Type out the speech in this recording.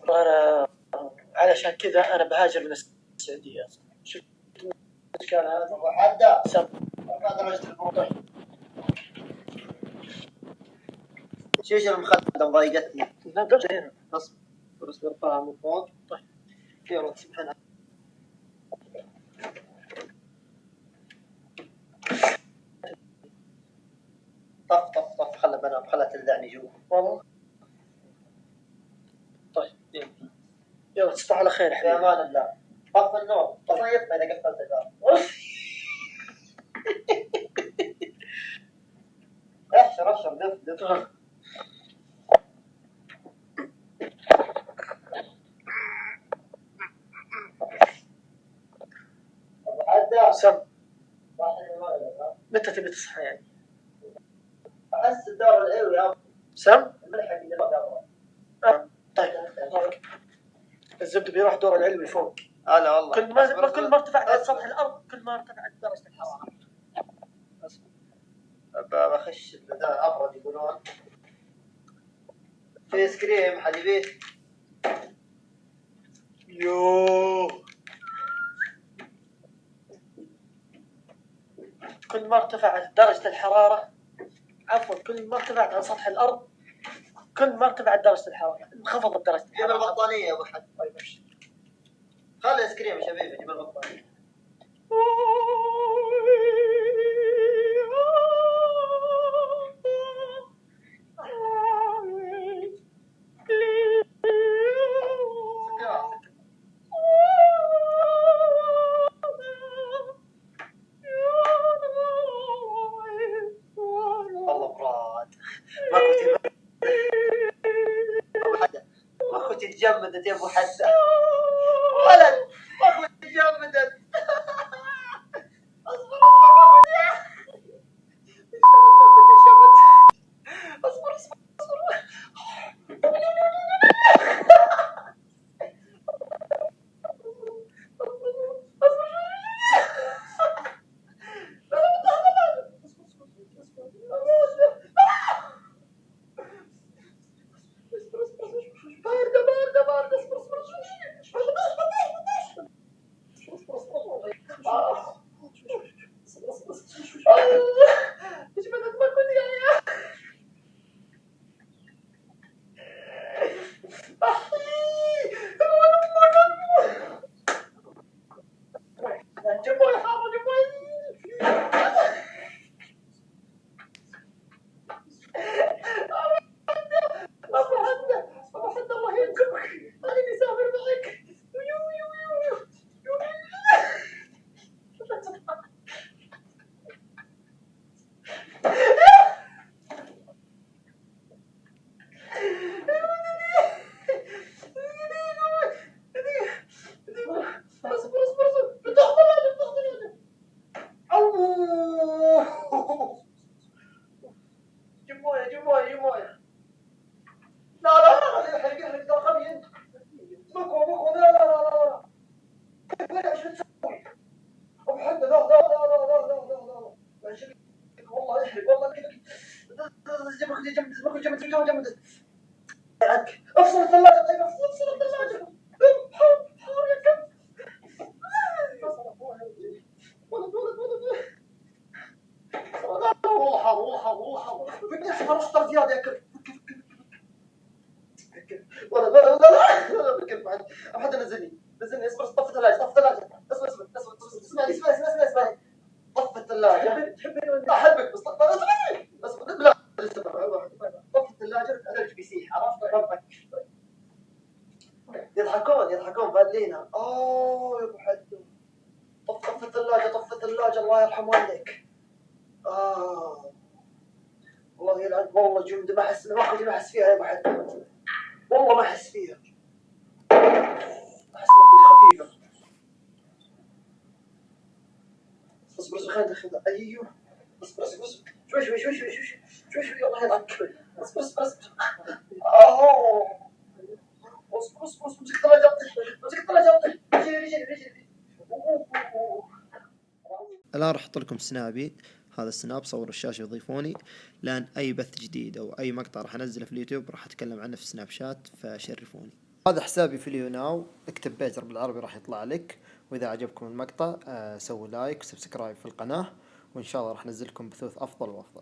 أنا علشان كذا أنا بهاجر من السعودية. شفت الإشكال هذا؟ وحدة سب هذا درجة الموضوع. شيش المخدة ضايقتني. لا درجة هنا. اصبر طالع من فوق. طيب. يلا سبحان الله. طف خلى بنام خلى تلدعني جوا. والله. طيب يلا تصبح على خير حبيبي. يا امان الله. طف النور. طفيت اذا قفلت الباب. ابشر دف. سم. متى تبي تصحى يعني؟ أحس الدور العلوي يا سم؟ الملحق اللي بقى طيب الزبد بيروح دور العلوي فوق. لا والله كل ما ارتفعت عن سطح الأرض كل ما ارتفعت درجة الحرارة. بخش أبرد يقولون في ايس كريم حليبي. يوه كل ما ارتفعت درجة الحرارة كل ما ارتفعت عن سطح الأرض كل ما ارتفعت درجة الحرارة انخفضت درجة الحرارة. جيب البطانية يا أبو حد. طيب ماشي. خلي ايس كريم يا شبيبي جيب البطانية. تجمدت يا ابو حسن ولد اخوي تجمدت. اصبر افصل الثلاجة. طيب افصل الثلاجة. حار يا كلب. والله حار فكر حار اشطر زيادة يا كلب. لا فكر بعد أحد نزلني اصبر طف الثلاجة اسمعني طف الثلاجة. أحبك بس اصبر لا طف الثلاجة أدرج بيسيح عرفت ربك. يضحكون بالينا. يا ابو حدو طف الثلاجة الله يرحم والديك. والله يلعن والله جمد ما احس فيها يا ابو حدو والله ما احس فيها. احس خفيفة. اصبر خلينا ندخل. ايوه اصبر شوي الله يلعنك. اصبر اصبر مسك الثلاجة رجلي. الآن راح أحط لكم سنابي. هذا السناب، صوروا الشاشة وضيفوني، لأن أي بث جديد أو أي مقطع راح أنزله في اليوتيوب راح أتكلم عنه في سناب شات، فشرفوني. هذا حسابي في اليوناو، اكتب بيتر بالعربي راح يطلع لك. وإذا عجبكم المقطع سووا لايك وسبسكرايب في القناة، وإن شاء الله راح ننزل لكم بثوث أفضل وأفضل.